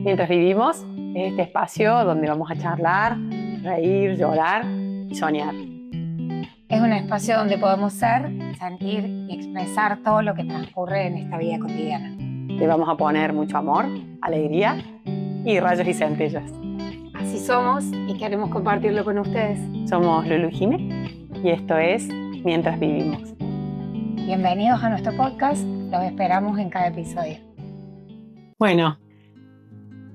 Mientras vivimos, es este espacio donde vamos a charlar, reír, llorar y soñar. Es un espacio donde podemos ser, sentir y expresar todo lo que transcurre en esta vida cotidiana. Le vamos a poner mucho amor, alegría y rayos y centellas. Así somos y queremos compartirlo con ustedes. Somos Lulu y Jime y esto es Mientras Vivimos. Bienvenidos a nuestro podcast, los esperamos en cada episodio. Bueno,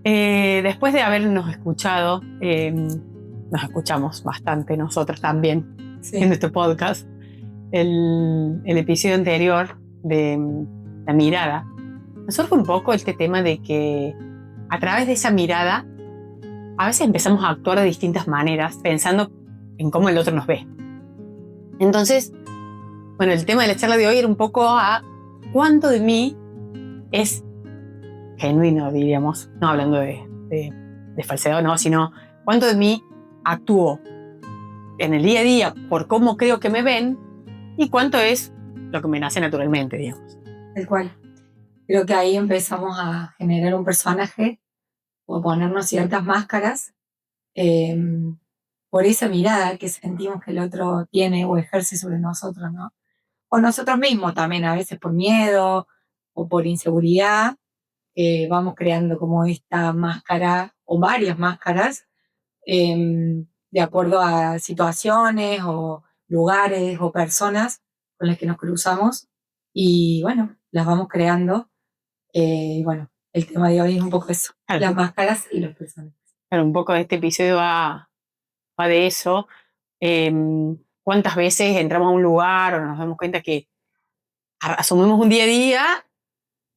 después de habernos escuchado, nos escuchamos bastante nosotros también en nuestro podcast, el episodio anterior de la mirada, nos surge un poco este tema de que a través de esa mirada a veces empezamos a actuar de distintas maneras pensando en cómo el otro nos ve. Entonces, bueno, el tema de la charla de hoy era un poco a cuánto de mí es genuino, diríamos, no hablando de falsedad, no, sino cuánto de mí actúo en el día a día por cómo creo que me ven y cuánto es lo que me nace naturalmente, digamos. Tal cual. Creo que ahí empezamos a generar un personaje o ponernos ciertas máscaras por esa mirada que sentimos que el otro tiene o ejerce sobre nosotros, ¿no? O nosotros mismos también, a veces por miedo o por inseguridad, vamos creando como esta máscara o varias máscaras de acuerdo a situaciones o lugares o personas con las que nos cruzamos y bueno, las vamos creando. Bueno, el tema de hoy es un poco eso, Claro. Las máscaras y los personajes. Claro, un poco de este episodio va de eso. ¿Cuántas veces entramos a un lugar o nos damos cuenta que asumimos un día a día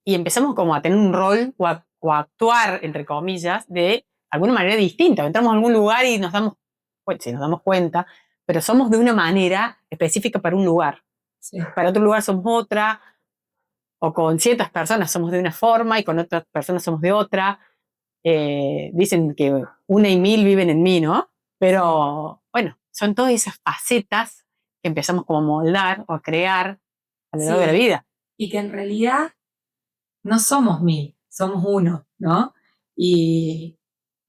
y empezamos como a tener un rol o a actuar, entre comillas, de alguna manera distinta? Entramos a algún lugar y nos damos cuenta, pero somos de una manera específica para un lugar. Sí. Para otro lugar somos otra, o con ciertas personas somos de una forma y con otras personas somos de otra. Dicen que 1 y 1000 viven en mí, ¿no? Pero bueno, son todas esas facetas que empezamos como a moldar o a crear a lo largo de la vida. Y que en realidad no somos 1000, somos uno, ¿no? Y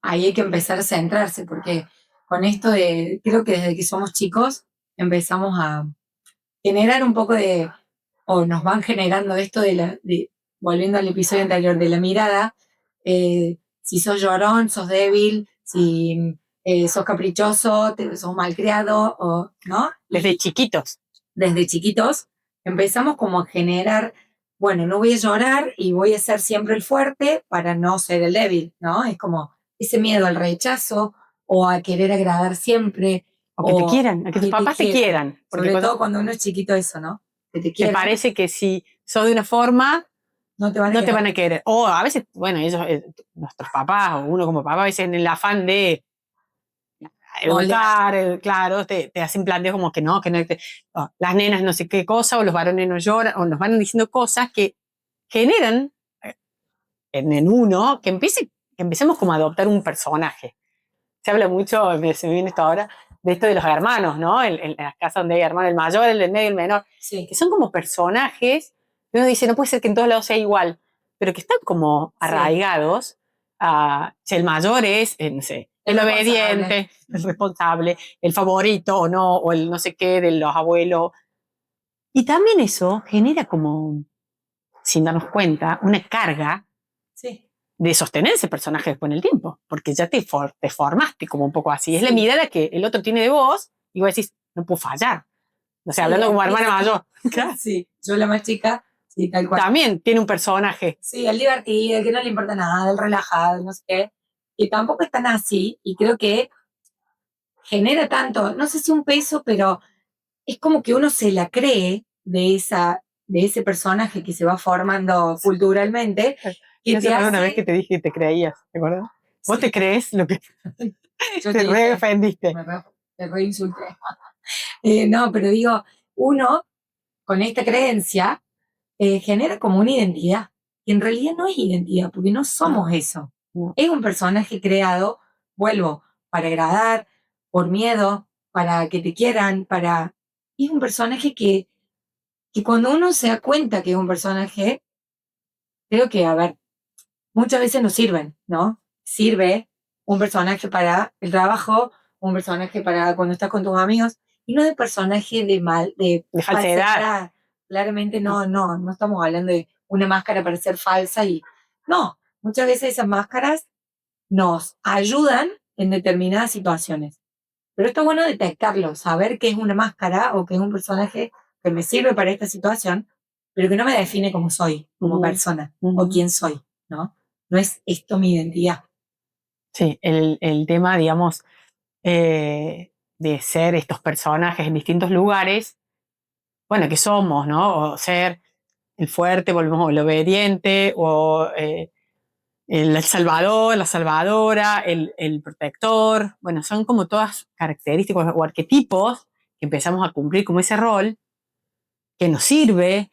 ahí hay que empezar a centrarse, porque con esto creo que desde que somos chicos empezamos a generar un poco o nos van generando esto volviendo al episodio anterior, de la mirada, si sos llorón, sos débil, si sos caprichoso, sos malcriado, ¿no? Desde chiquitos. Desde chiquitos empezamos como a generar, bueno, no voy a llorar y voy a ser siempre el fuerte para no ser el débil, ¿no? Es como ese miedo al rechazo o a querer agradar siempre. O que te quieran, a que tus papás te quieran. Porque sobre todo cuando uno es chiquito, eso, ¿no? Que te quieran. Te parece que si sos de una forma, no te van a querer. O a veces, bueno, ellos, nuestros papás, o uno como papá, a veces en el afán de educar, claro, te hacen planteos como que no, las nenas no sé qué cosa, o los varones no lloran, o nos van diciendo cosas que generan en uno que empecemos como a adoptar un personaje. Se habla mucho, se me viene esto ahora, de esto de los hermanos, ¿no? En las casas donde hay hermanos, el mayor, el del medio, el menor, sí, que son como personajes, y uno dice, no puede ser que en todos lados sea igual, pero que están como arraigados a, si el mayor es, no sé, el obediente, el responsable, el favorito o no, o el no sé qué de los abuelos. Y también eso genera como, sin darnos cuenta, una carga de sostener ese personaje después en el tiempo, porque ya te formaste como un poco así. Es la mirada que el otro tiene de vos y vos decís, no puedo fallar. O sea, hablando como hermana mayor. Sí, yo la más chica, sí, tal cual. También tiene un personaje. Sí, el divertido, el que no le importa nada, el relajado, no sé qué. Que tampoco es tan así, y creo que genera tanto, no sé si un peso, pero es como que uno se la cree de ese personaje que se va formando culturalmente. Yo una vez que te dije que te creías, ¿te acuerdas? ¿Vos te crees lo que te re ofendiste? Te re insulté. No, pero digo, uno con esta creencia genera como una identidad, que en realidad no es identidad, porque no somos eso. No. Es un personaje creado, vuelvo, para agradar, por miedo, para que te quieran, es un personaje que cuando uno se da cuenta que es un personaje, creo que, a ver, muchas veces no sirven, ¿no? Sirve un personaje para el trabajo, un personaje para cuando estás con tus amigos, y no de personaje De falsedad. Claramente no estamos hablando de una máscara para ser falsa y no, muchas veces esas máscaras nos ayudan en determinadas situaciones. Pero está bueno detectarlo, saber qué es una máscara o qué es un personaje que me sirve para esta situación, pero que no me define como soy, como persona, o quién soy, ¿no? No es esto mi identidad. Sí, el tema, digamos, de ser estos personajes en distintos lugares, bueno, que somos, ¿no? O ser el fuerte, volvemos el obediente, o el salvador, la salvadora, el protector. Bueno, son como todas características o arquetipos que empezamos a cumplir como ese rol que nos sirve,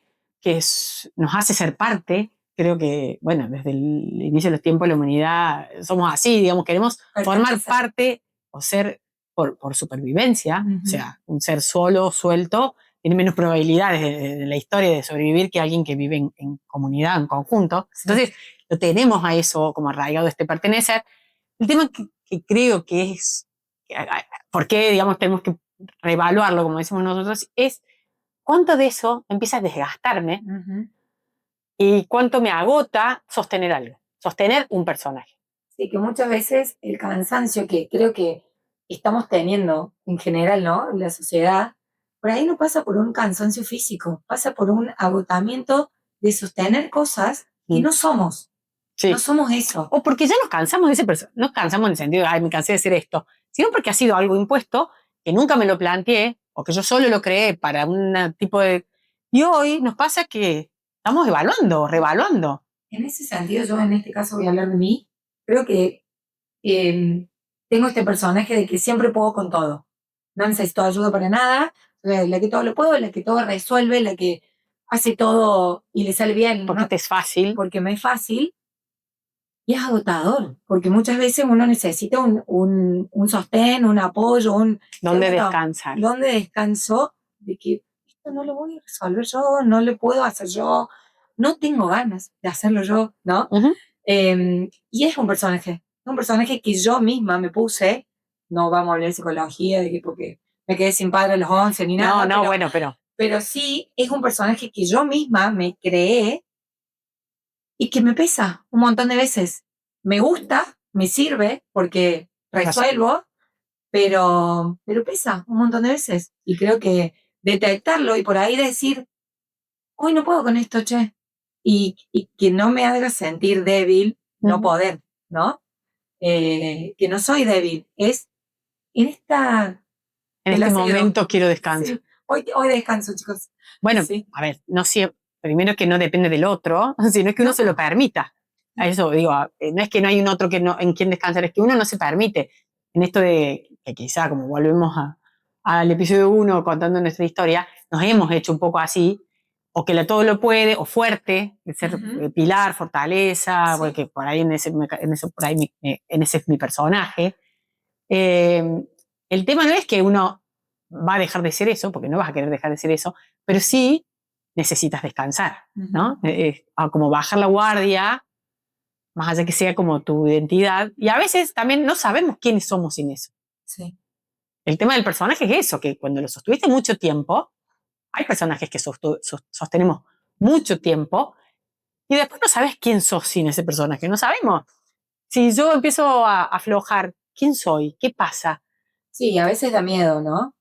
nos hace ser parte. Creo que, bueno, desde el inicio de los tiempos de la humanidad somos así, digamos, queremos formar parte o ser por supervivencia, o sea, un ser solo, suelto, tiene menos probabilidades de la historia de sobrevivir que alguien que vive en comunidad, en conjunto. Entonces, lo tenemos a eso como arraigado, este pertenecer. El tema que creo que es, ¿por qué, digamos, tenemos que reevaluarlo, como decimos nosotros? Es cuánto de eso empieza a desgastarme y cuánto me agota sostener algo, sostener un personaje. Sí, que muchas veces el cansancio que creo que estamos teniendo en general, ¿no? En la sociedad, por ahí no pasa por un cansancio físico, pasa por un agotamiento de sostener cosas que no somos. Sí. No somos eso. O porque ya nos cansamos de ese personaje, no nos cansamos en el sentido de, ay, me cansé de hacer esto, sino porque ha sido algo impuesto que nunca me lo planteé o que yo solo lo creé para un tipo de... Y hoy nos pasa que estamos evaluando, reevaluando. En ese sentido, yo en este caso voy a hablar de mí, creo que tengo este personaje de que siempre puedo con todo. No necesito ayuda para nada, la que todo lo puedo, la que todo resuelve, la que hace todo y le sale bien. Porque te es fácil. Porque me es fácil. Y es agotador, porque muchas veces uno necesita un sostén, un apoyo, ¿Dónde descansar? ¿Dónde descanso? De que esto no lo voy a resolver yo, no lo puedo hacer yo, no tengo ganas de hacerlo yo, ¿no? Y es un personaje que yo misma me puse, no vamos a hablar de psicología, de que porque me quedé sin padre a los 11 ni nada. Pero sí es un personaje que yo misma me creé y que me pesa un montón de veces. Me gusta, me sirve porque resuelvo, pero pesa un montón de veces. Y creo que detectarlo y por ahí decir, hoy no puedo con esto, che. Y que no me haga sentir débil, no poder, ¿no? Que no soy débil. Es en esta... En este momento quiero descanso. Sí. Hoy descanso, chicos. Bueno, a ver, no siempre, primero que no depende del otro, sino que uno se lo permita. A eso digo, no es que no hay un otro que no, en quien descansar, es que uno no se permite. En esto de que quizá, como volvemos al episodio 1 contando nuestra historia, nos hemos hecho un poco así, o que todo lo puede, o fuerte, de ser pilar, fortaleza, porque por ahí en ese es mi personaje. El tema no es que uno va a dejar de ser eso, porque no vas a querer dejar de ser eso, pero sí necesitas descansar, ¿no? Como bajar la guardia, más allá que sea como tu identidad, y a veces también no sabemos quiénes somos sin eso. Sí. El tema del personaje es eso, que cuando lo sostuviste mucho tiempo, hay personajes que sostenemos mucho tiempo, y después no sabes quién sos sin ese personaje, no sabemos. Si yo empiezo a aflojar, ¿quién soy? ¿Qué pasa? Sí, a veces da miedo, ¿no?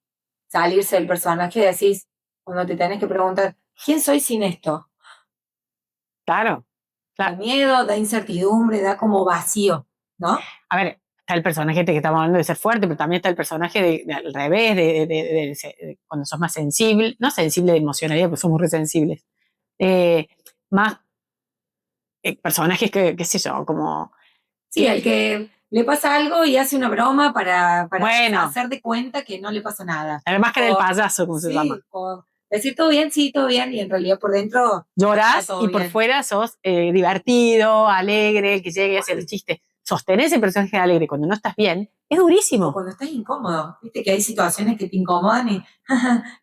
Salirse del personaje y decís, cuando te tenés que preguntar, ¿quién soy sin esto? Claro. Da miedo, da incertidumbre, da como vacío, ¿no? A ver, está el personaje que estamos hablando de ser fuerte, pero también está el personaje al revés, de cuando sos más sensible, no sensible de emocionalidad, porque somos re sensibles, más personajes que, qué sé yo, como... Sí, el que le pasa algo y hace una broma para hacer de cuenta que no le pasa nada. La máscara del payaso, como se llama. O decir todo bien, sí, todo bien, y en realidad por dentro... Llorás y por fuera sos divertido, alegre, que llegue a hacer el chiste. Sostener ese personaje alegre cuando no estás bien es durísimo. O cuando estás incómodo, viste que hay situaciones que te incomodan y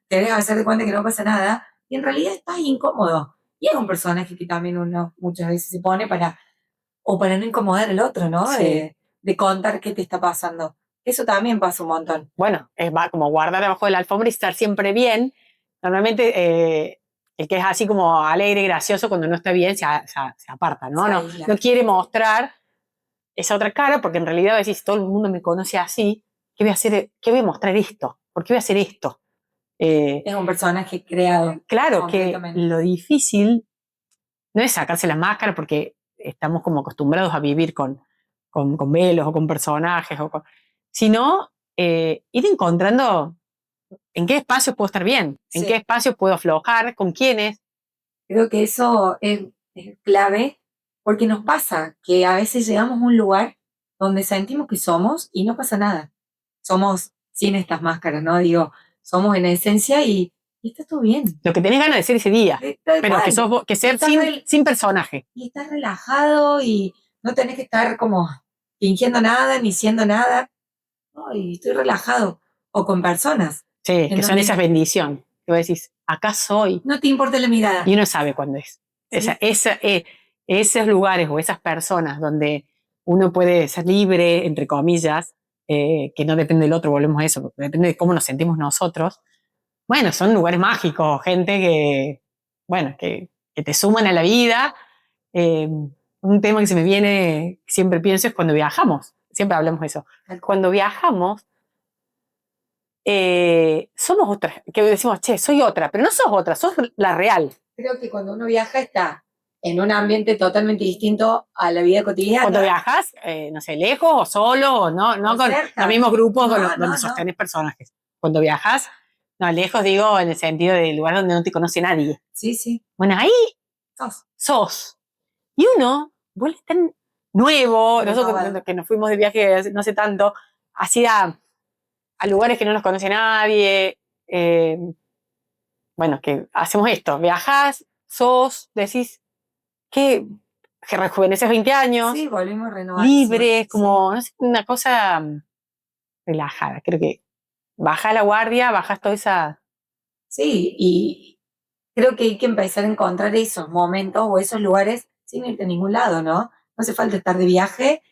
querés hacer de cuenta que no pasa nada, y en realidad estás incómodo. Y es un personaje que también uno muchas veces se pone para o para no incomodar al otro, ¿no? Sí. De contar qué te está pasando. Eso también pasa un montón. Bueno, va como guardar abajo de la alfombra y estar siempre bien. Normalmente el que es así como alegre y gracioso cuando no está bien se aparta, ¿no? No quiere mostrar esa otra cara porque en realidad decís, todo el mundo me conoce así, ¿qué voy a hacer? ¿Qué voy a mostrar esto? ¿Por qué voy a hacer esto? Es un personaje creado. Claro que lo difícil no es sacarse la máscara porque estamos como acostumbrados a vivir con velos o con personajes, sino ir encontrando en qué espacios puedo estar bien, en qué espacios puedo aflojar, con quiénes. Creo que eso es clave porque nos pasa que a veces llegamos a un lugar donde sentimos que somos y no pasa nada. Somos sin estas máscaras, ¿no? Digo, somos en esencia y está todo bien. Lo que tenés ganas de ser ese día, pero que sos vos, que ser sin personaje. Y estás relajado y no tenés que estar como fingiendo nada ni siendo nada. No, y estoy relajado. O con personas. Sí, que son esas bendiciones. Que vos decís, acá soy. No te importa la mirada. Y uno sabe cuándo es. ¿Sí? Esos lugares o esas personas donde uno puede ser libre, entre comillas, que no depende del otro, volvemos a eso, depende de cómo nos sentimos nosotros. Bueno, son lugares mágicos, gente que te suman a la vida. Un tema que se me viene, siempre pienso, es cuando viajamos. Siempre hablamos de eso. Cuando viajamos, somos otras, que decimos, che, soy otra, pero no sos otra, sos la real. Creo que cuando uno viaja está en un ambiente totalmente distinto a la vida cotidiana. Cuando viajas, no sé, lejos o solo, o no con los mismos grupos donde sostenés personajes. Cuando viajas, no, lejos digo en el sentido del lugar donde no te conoce nadie. Sí, sí. Bueno, ahí sos. Y uno vuelve tan nuevo, nosotros que nos fuimos de viaje no hace tanto, hacia a lugares que no nos conoce nadie, bueno, que hacemos esto, viajás, decís, que rejuveneces 20 años, sí, volvimos renovados, libre, como, no sé, una cosa relajada, creo que bajás la guardia, bajás toda esa... Sí, y creo que hay que empezar a encontrar esos momentos o esos lugares sin irte a ningún lado, ¿no? No hace falta estar de viaje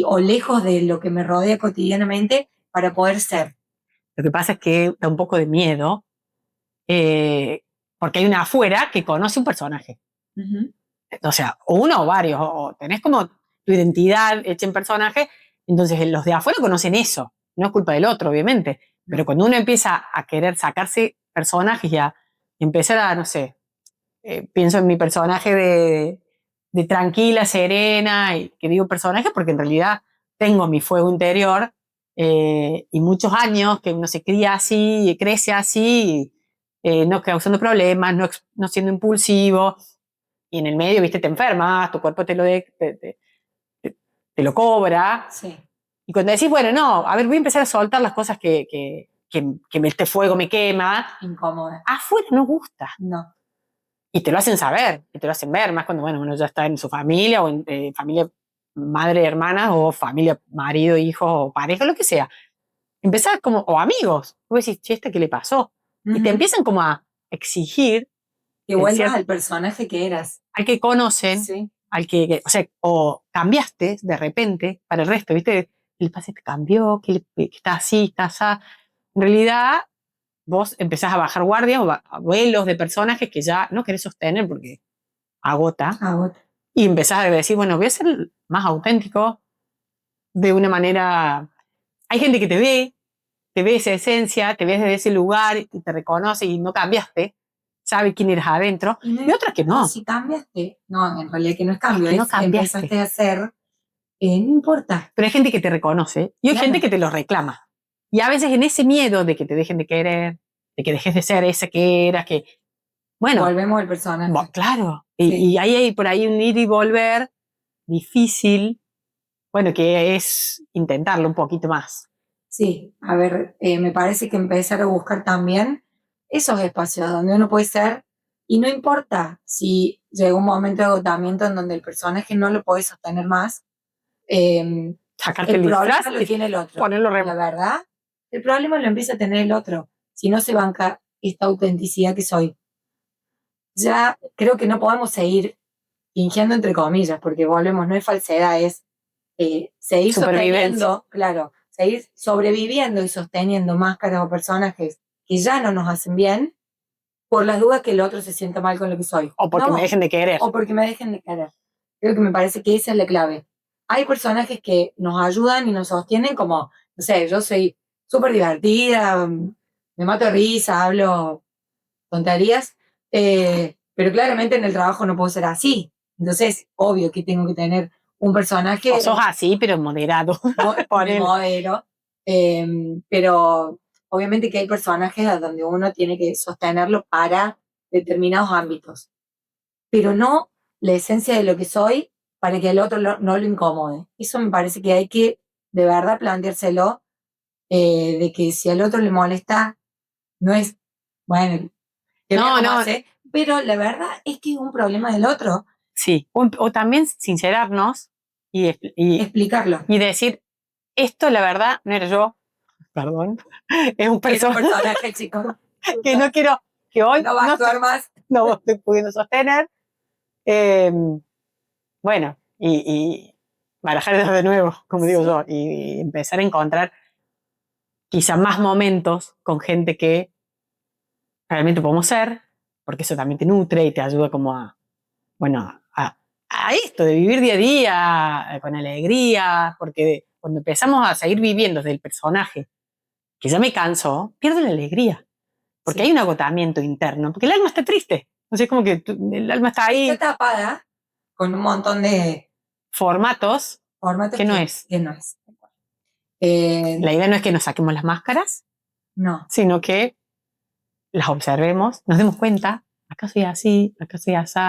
o lejos de lo que me rodea cotidianamente para poder ser. Lo que pasa es que da un poco de miedo, porque hay una afuera que conoce un personaje. O sea, o uno o varios, o tenés como tu identidad hecha en personaje, entonces los de afuera conocen eso, no es culpa del otro, obviamente, pero cuando uno empieza a querer sacarse personajes y a empezar a, no sé, pienso en mi personaje de tranquila, serena, y que digo personaje porque en realidad tengo mi fuego interior y muchos años que uno se cría así, y crece así, no causando problemas, no siendo impulsivo, y en el medio, viste, te enfermas, tu cuerpo te lo cobra. Sí. Y cuando decís, bueno, no, a ver, voy a empezar a soltar las cosas que este fuego me quema. Incómoda. Afuera no gusta. No. Y te lo hacen saber, y te lo hacen ver, más cuando, bueno, uno ya está en su familia, o en familia madre, hermana, o familia, marido, hijo, o pareja, lo que sea. Empezás como, o amigos. Vos decís, che, ¿qué le pasó? Y te empiezan como a exigir que vuelvas al personaje que eras. Al que conocen, sí. Al o sea, o cambiaste de repente para el resto, ¿viste? El pase te cambió, que está así, está así. En realidad, vos empezás a bajar guardias o vuelos de personajes que ya no querés sostener porque agota. Y empezás a decir, bueno, voy a ser más auténtico de una manera... Hay gente que te ve esa esencia, te ves desde ese lugar y te reconoce y no cambiaste, sabe quién eres adentro, y otras que no. Si cambiaste, no, en realidad que no es cambio, es que no empezaste a hacer, no importa. Pero hay gente que te reconoce y hay gente que te lo reclama. Y a veces en ese miedo de que te dejen de querer, de que dejes de ser esa que eras, que... Bueno. Volvemos al personaje. Claro. Y ahí hay por ahí un ir y volver difícil, bueno, que es intentarlo un poquito más. Sí, a ver, me parece que empezar a buscar también esos espacios donde uno puede ser, y no importa si llega un momento de agotamiento en donde el personaje no lo puede sostener más, sacarte el problema disfraz, lo tiene el otro. Ponerlo la verdad, el problema lo empieza a tener el otro, si no se banca esta autenticidad que soy. Ya creo que no podemos seguir fingiendo entre comillas, porque volvemos, no es falsedad, es seguir sosteniendo, claro, seguir sobreviviendo y sosteniendo máscaras o personajes que ya no nos hacen bien por las dudas que el otro se sienta mal con lo que soy. O porque me dejen de querer. O porque me dejen de querer. Creo que me parece que esa es la clave. Hay personajes que nos ayudan y nos sostienen como, no sé, yo soy súper divertida, me mato de risa, hablo tonterías, pero claramente en el trabajo no puedo ser así. Entonces, obvio que tengo que tener un personaje. O sos así, pero moderado. Me modero. Pero obviamente que hay personajes a donde uno tiene que sostenerlo para determinados ámbitos. Pero no la esencia de lo que soy para que el otro no lo incomode. Eso me parece que hay que de verdad planteárselo, de que si al otro le molesta, no es, bueno, que no hace, pero la verdad es que es un problema del otro. Sí, o también sincerarnos y explicarlo. Y decir, esto la verdad no era yo, perdón, es un personaje, chico. que no quiero, que hoy no va a actuar más. No estoy pudiendo sostener. Bueno, y barajar de nuevo, como digo yo, y empezar a encontrar quizá más momentos con gente que realmente podemos ser, porque eso también te nutre y te ayuda como a, bueno, a esto de vivir día a día con alegría, porque cuando empezamos a seguir viviendo desde el personaje, que ya me canso, pierdo la alegría, porque hay un agotamiento interno, porque el alma está triste, o sea, es como que el alma está ahí. Está tapada con un montón de formatos que no es. Que no es. La idea no es que nos saquemos las máscaras, no, sino que las observemos, nos demos cuenta, acá soy así, acá soy así,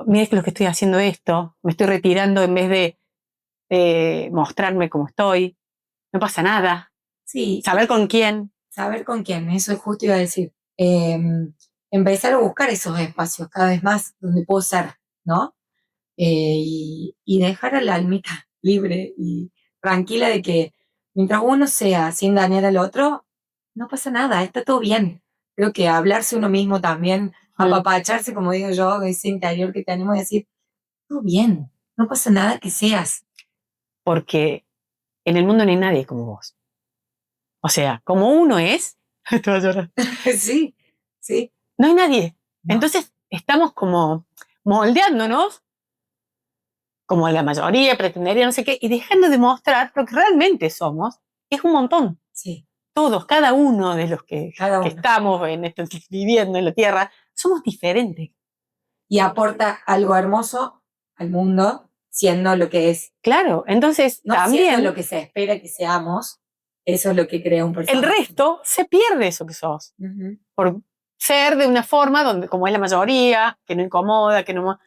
mira que lo que estoy haciendo esto, me estoy retirando en vez de mostrarme como estoy, no pasa nada. Sí. Saber con quién. Saber con quién, eso es justo iba a decir. Empezar a buscar esos espacios cada vez más donde puedo ser, ¿no? Y dejar a la almita libre y tranquila de que mientras uno sea sin dañar al otro, no pasa nada, está todo bien. Creo que hablarse uno mismo también, apapacharse, como digo yo, ese interior que tenemos, y decir, todo bien, no pasa nada que seas. Porque en el mundo no hay nadie como vos. O sea, como uno es, te vas a llorar. Sí, sí. No hay nadie. No. Entonces estamos como moldeándonos, como la mayoría pretendería, no sé qué, y dejando de mostrar lo que realmente somos, es un montón. Sí. Todos, cada uno de los que estamos viviendo en la Tierra, somos diferentes. Y aporta algo hermoso al mundo, siendo lo que es. Claro, entonces no también. Siendo lo que se espera que seamos, eso es lo que crea un personaje. El resto se pierde eso que sos. Por ser de una forma donde, como es la mayoría, que no incomoda, que no,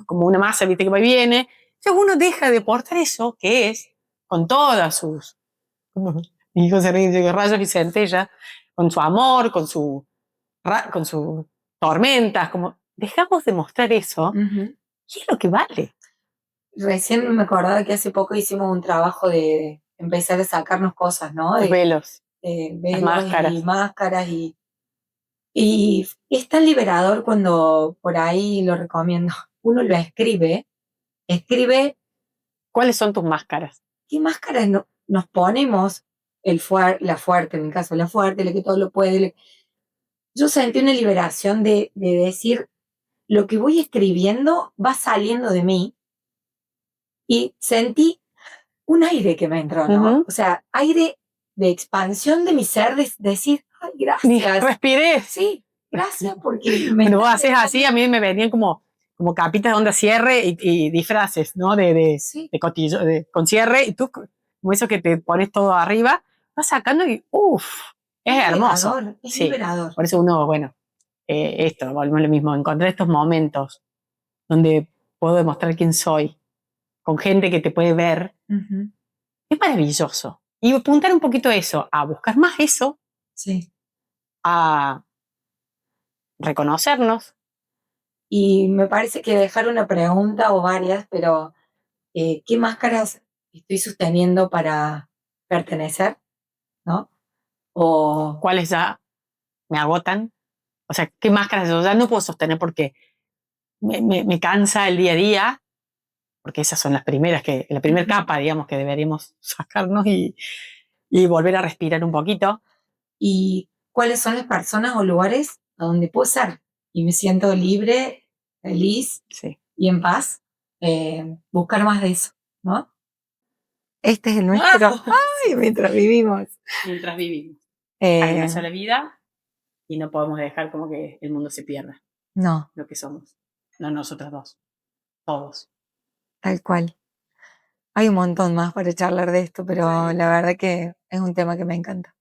como una masa, viste, que va y viene. Entonces uno deja de portar eso que es, con todas sus, como mi hijo se ríe de rayos y centellas, con su amor, con sus tormentas, como dejamos de mostrar eso, y es lo que vale. Recién me acordaba que hace poco hicimos un trabajo de empezar a sacarnos cosas, ¿no? Los velos. Velos y máscaras y es tan liberador cuando, por ahí lo recomiendo, uno lo escribe. ¿Cuáles son tus máscaras? ¿Qué máscaras nos ponemos? La fuerte, en mi caso, la fuerte, la que todo lo puede. Yo sentí una liberación de decir, lo que voy escribiendo va saliendo de mí, y sentí un aire que me entró, ¿no? O sea, aire de expansión de mi ser, de decir, ay, gracias. Respiré. Sí, gracias porque Cuando vos haces así, a mí me venían como capitas de onda cierre y disfraces, ¿no? De cotillo, con cierre, y tú, como eso que te pones todo arriba, vas sacando y es hermoso. Es liberador. Por eso uno, bueno, volvemos a lo mismo, encontrar estos momentos donde puedo demostrar quién soy, con gente que te puede ver, es maravilloso. Y apuntar un poquito a eso, a buscar más eso, a reconocernos. Y me parece que dejar una pregunta o varias, pero ¿qué máscaras estoy sosteniendo para pertenecer? ¿No? O ¿cuáles ya me agotan? O sea, ¿qué máscaras yo ya no puedo sostener porque me cansa el día a día, porque esas son la primera capa, digamos, que deberíamos sacarnos y volver a respirar un poquito. ¿Y cuáles son las personas o lugares a donde puedo ser? Y me siento libre, feliz y en paz. Buscar más de eso, ¿no? Este es el nuestro. ¡Ay! Mientras vivimos. Mientras vivimos. Hay una sola vida y no podemos dejar como que el mundo se pierda. No. Lo que somos. No nosotros dos. Todos. Tal cual. Hay un montón más para charlar de esto, pero la verdad que es un tema que me encanta.